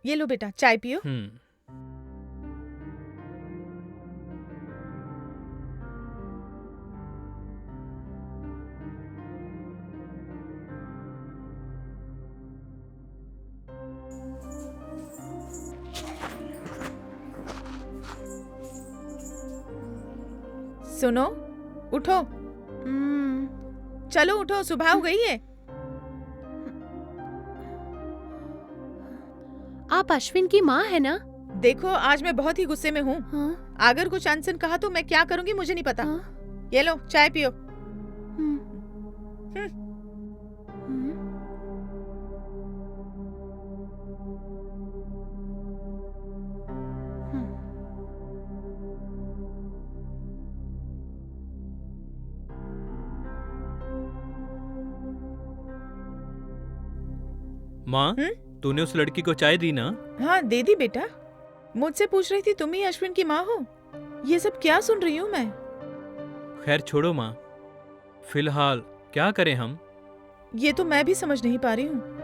ये लो बेटा, चाय पियो। सुनो, उठो। चलो उठो, सुबह हो गई है। आप अश्विन की माँ है ना? देखो, आज मैं बहुत ही गुस्से में हूँ। हाँ? अगर कुछ अनसन कहा तो मैं क्या करूँगी मुझे नहीं पता। हाँ? ये लो, चाय पियो। माँ, तूने उस लड़की को चाय दी ना? हाँ, दे दी बेटा। मुझसे पूछ रही थी तुम ही अश्विन की माँ हो। ये सब क्या सुन रही हूँ मैं? खैर छोड़ो माँ, फिलहाल क्या करें हम? ये तो मैं भी समझ नहीं पा रही हूँ।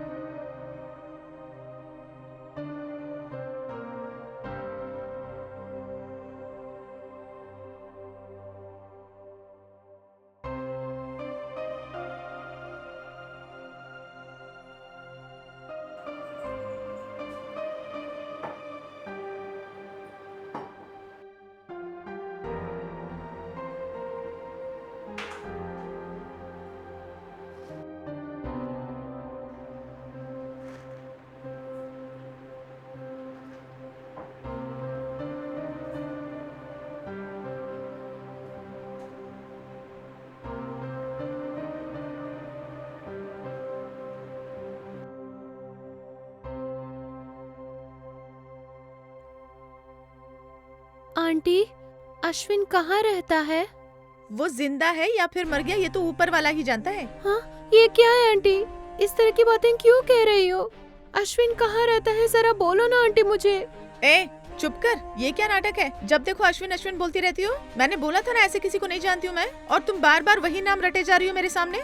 आंटी, अश्विन कहाँ रहता है? वो जिंदा है या फिर मर गया ये तो ऊपर वाला ही जानता है। हाँ, ये क्या है आंटी? इस तरह की बातें क्यों कह रही हो? अश्विन कहाँ रहता है, जरा बोलो ना आंटी मुझे। ए, चुप कर। ये क्या नाटक है? जब देखो अश्विन अश्विन बोलती रहती हो। मैंने बोला था ना ऐसे किसी को नहीं जानती हूँ मैं। और तुम बार बार वही नाम रटे जा रही हो मेरे सामने।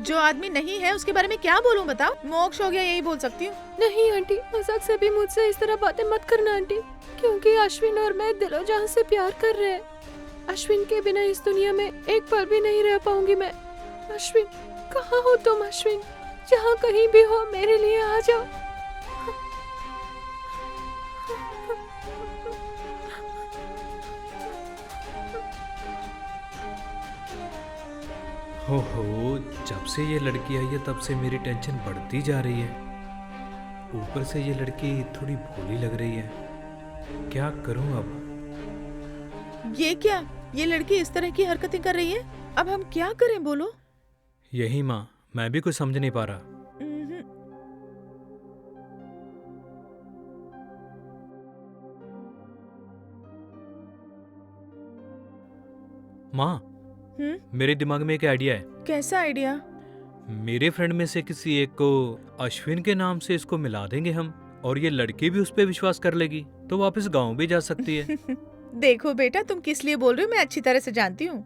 जो आदमी नहीं है उसके बारे में क्या बोलूं बताओ? मोक्ष हो गया यही बोल सकती हूँ। नहीं आंटी, मजाक से भी मुझसे इस तरह बातें मत करना आंटी, क्योंकि अश्विन और मैं दिलो जान से प्यार कर रहे हैं। अश्विन के बिना इस दुनिया में एक पल भी नहीं रह पाऊंगी मैं। अश्विन, कहाँ हो तुम अश्विन? जहाँ कहीं भी हो मेरे लिए आ जाओ। हो, जब से ये लड़की आई है तब से मेरी टेंशन बढ़ती जा रही है। ऊपर से ये लड़की थोड़ी भोली लग रही है। क्या करूं अब? ये क्या? ये लड़की इस तरह की हरकतें कर रही है। अब हम क्या करें बोलो? यही माँ, मैं भी कुछ समझ नहीं पा रहा। माँ, मेरे दिमाग में एक आइडिया है। कैसा आइडिया? मेरे फ्रेंड में से किसी एक को अश्विन के नाम से इसको मिला देंगे हम, और ये लड़की भी उस पर विश्वास कर लेगी तो वापस गांव भी जा सकती है। देखो बेटा, तुम किस लिए बोल रहे हो मैं अच्छी तरह से जानती हूँ।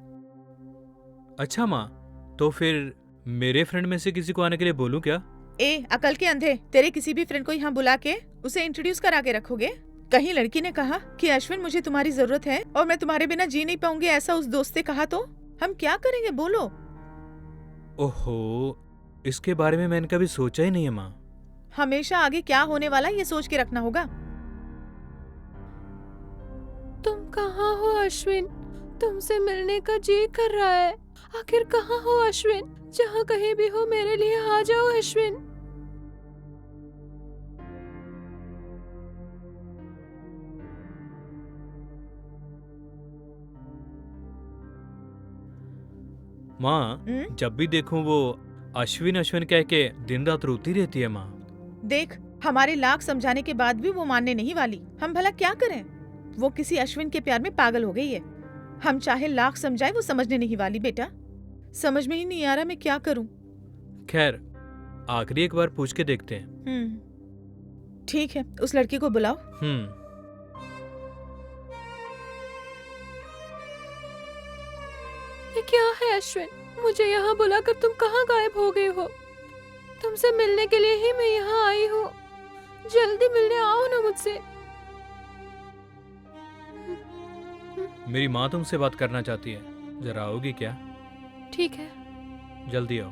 अच्छा माँ, तो फिर मेरे फ्रेंड में से किसी को आने के लिए बोलूं क्या? ए, अकल के अंधे, तेरे किसी भी फ्रेंड को यहाँ बुला के उसे इंट्रोड्यूस करा के रखोगे? कहीं लड़की ने कहा कि अश्विन मुझे तुम्हारी जरूरत है और मैं तुम्हारे बिना जी नहीं पाऊंगी, ऐसा उस दोस्त ने कहा तो हम क्या करेंगे बोलो? ओहो, इसके बारे में मैंने कभी सोचा ही नहीं है माँ। हमेशा आगे क्या होने वाला ये सोच के रखना होगा। तुम कहाँ हो अश्विन? तुमसे मिलने का जी कर रहा है। आखिर कहाँ हो अश्विन? जहाँ कहीं भी हो मेरे लिए आ जाओ अश्विन। माँ, जब भी देखूं वो अश्विन अश्विन कह के दिन रात रोती रहती है माँ। देख, हमारे लाख समझाने के बाद भी वो मानने नहीं वाली। हम भला क्या करें? वो किसी अश्विन के प्यार में पागल हो गई है। हम चाहे लाख समझाए वो समझने नहीं वाली। बेटा, समझ में ही नहीं आ रहा मैं क्या करूं। खैर, आखिरी एक बार पूछ के देखते हैं। ठीक है, उस लड़की को बुलाओ। ये क्या है अश्विन? मुझे यहाँ बुलाकर तुम कहाँ गायब हो गए हो? तुमसे मिलने के लिए ही मैं यहाँ आई हूँ। जल्दी मिलने आओ ना मुझसे। मेरी माँ तुमसे बात करना चाहती है, जरा आओगी क्या? ठीक है। जल्दी आओ।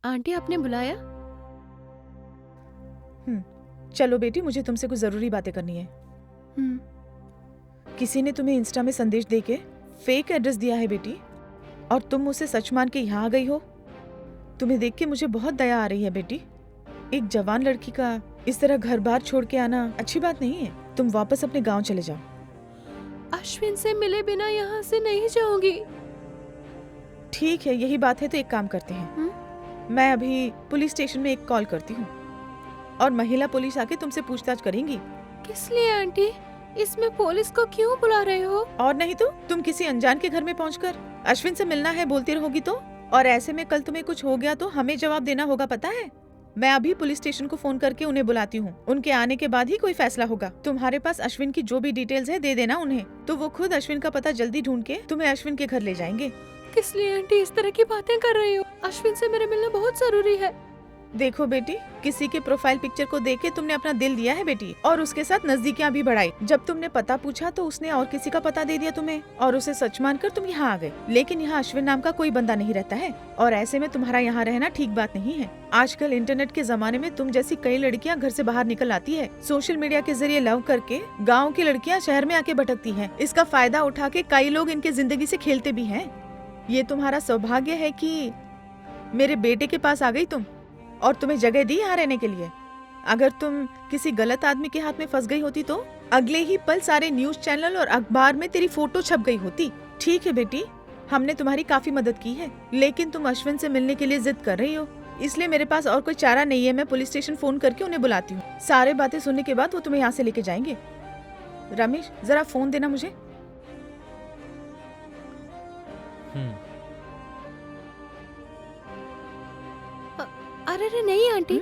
आंटी आपने बुलाया? चलो बेटी, मुझे तुमसे कुछ जरूरी बातें करनी है। किसी ने तुम्हें इंस्टा में संदेश देके फेक एड्रेस दिया है बेटी, और तुम उसे सच मान के यहाँ आ गई हो। तुम्हें देख के मुझे बहुत दया आ रही है बेटी। एक जवान लड़की का इस तरह घर बार छोड़ के आना अच्छी बात नहीं है। तुम वापस अपने गांव चले जाओ। अश्विन से मिले बिना यहाँ से नहीं जाऊंगी। ठीक है, यही बात है तो एक काम करते हैं। मैं अभी पुलिस स्टेशन में एक कॉल करती हूँ और महिला पुलिस आके तुमसे पूछताछ करेंगी। किस लिए आंटी? इसमें पुलिस को क्यों बुला रहे हो? और नहीं तो तुम किसी अनजान के घर में पहुंचकर अश्विन से मिलना है बोलती रहोगी तो, और ऐसे में कल तुम्हें कुछ हो गया तो हमें जवाब देना होगा, पता है? मैं अभी पुलिस स्टेशन को फोन करके उन्हें बुलाती हूँ। उनके आने के बाद ही कोई फैसला होगा। तुम्हारे पास अश्विन की जो भी डिटेल्स है दे देना उन्हें, तो वो खुद अश्विन का पता जल्दी ढूंढ के तुम्हें अश्विन के घर ले जाएंगे। किस लिए आंटी इस तरह की बातें कर रही हो? अश्विन से मेरे मिलना बहुत जरूरी है। देखो बेटी, किसी के प्रोफाइल पिक्चर को देख के तुमने अपना दिल दिया है बेटी, और उसके साथ नजदीकियां भी बढ़ाई। जब तुमने पता पूछा तो उसने और किसी का पता दे दिया तुम्हें, और उसे सच मानकर तुम यहाँ आ गए। लेकिन यहाँ अश्विन नाम का कोई बंदा नहीं रहता है, और ऐसे में तुम्हारा यहाँ रहना ठीक बात नहीं है। आजकल इंटरनेट के जमाने में तुम जैसी कई लड़कियाँ घर से बाहर निकल आती है। सोशल मीडिया के जरिए लव करके गाँव की लड़कियाँ शहर में आके भटकती है। इसका फायदा उठा के कई लोग इनके जिंदगी से खेलते भी है। ये तुम्हारा सौभाग्य है कि मेरे बेटे के पास आ गई तुम, और तुम्हें जगह दी यहाँ रहने के लिए। अगर तुम किसी गलत आदमी के हाथ में फंस गई होती तो अगले ही पल सारे न्यूज चैनल और अखबार में तेरी फोटो छप गई होती। ठीक है बेटी, हमने तुम्हारी काफी मदद की है, लेकिन तुम अश्विन से मिलने के लिए जिद कर रही हो, इसलिए मेरे पास और कोई चारा नहीं है। मैं पुलिस स्टेशन फोन करके उन्हें बुलाती हूँ। सारे बातें सुनने के बाद वो तुम्हें यहाँ से लेके जाएंगे। रमेश, जरा फोन देना मुझे। अरे रे नहीं आंटी।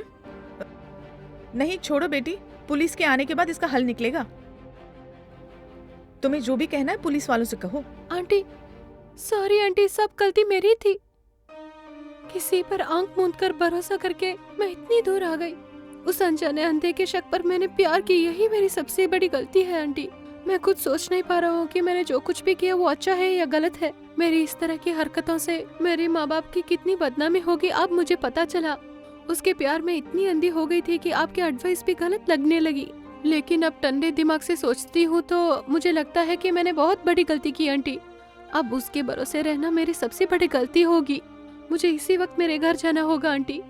नहीं, छोड़ो बेटी, पुलिस के आने के बाद इसका हल निकलेगा। तुम्हें जो भी कहना है पुलिस वालों से कहो। आंटी सॉरी आंटी, सब गलती मेरी थी। किसी पर आंख मूंद कर भरोसा करके मैं इतनी दूर आ गई। उस अनजाने अंधे के शक पर मैंने प्यार की, यही मेरी सबसे बड़ी गलती है आंटी। मैं कुछ सोच नहीं पा रहा हूँ कि मैंने जो कुछ भी किया वो अच्छा है या गलत है। मेरी इस तरह की हरकतों से मेरे माँ बाप की कितनी बदनामी होगी अब मुझे पता चला। उसके प्यार में इतनी अंधी हो गई थी कि आपकी एडवाइस भी गलत लगने लगी। लेकिन अब ठंडे दिमाग से सोचती हूँ तो मुझे लगता है कि मैंने बहुत बड़ी गलती की आंटी। अब उसके भरोसे रहना मेरी सबसे बड़ी गलती होगी। मुझे इसी वक्त मेरे घर जाना होगा आंटी।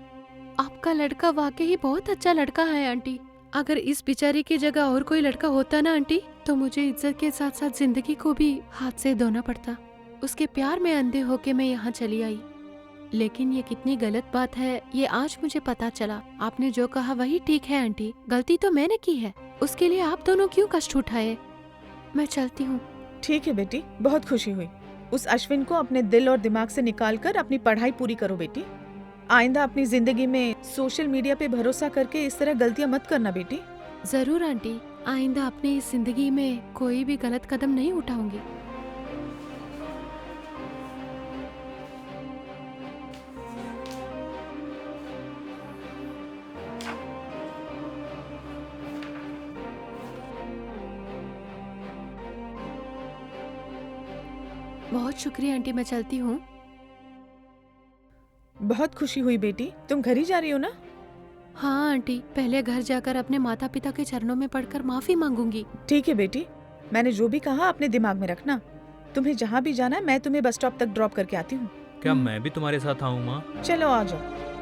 आपका लड़का वाकई बहुत अच्छा लड़का है आंटी। अगर इस बेचारी की जगह और कोई लड़का होता ना आंटी, तो मुझे इज्जत के साथ साथ जिंदगी को भी हाथ से धोना पड़ता। उसके प्यार में अंधे होके मैं यहाँ चली आई, लेकिन ये कितनी गलत बात है ये आज मुझे पता चला। आपने जो कहा वही ठीक है आंटी, गलती तो मैंने की है, उसके लिए आप दोनों क्यों कष्ट उठाए। मैं चलती हूँ। ठीक है बेटी, बहुत खुशी हुई। उस अश्विन को अपने दिल और दिमाग से निकाल कर अपनी पढ़ाई पूरी करो बेटी। आइंदा अपनी जिंदगी में सोशल मीडिया पे भरोसा करके इस तरह गलतियाँ मत करना बेटी। जरूर आंटी, आइंदा अपनी इस जिंदगी में कोई भी गलत कदम नहीं उठाऊंगी। बहुत शुक्रिया आंटी, मैं चलती हूँ। बहुत खुशी हुई बेटी। तुम घर ही जा रही हो ना? हाँ आंटी, पहले घर जाकर अपने माता पिता के चरणों में पड़कर माफी मांगूंगी। ठीक है बेटी, मैंने जो भी कहा अपने दिमाग में रखना। तुम्हें जहाँ भी जाना है मैं तुम्हें बस स्टॉप तक ड्रॉप करके आती हूँ। क्या मैं भी तुम्हारे साथ आऊँ माँ? चलो आ जाओ।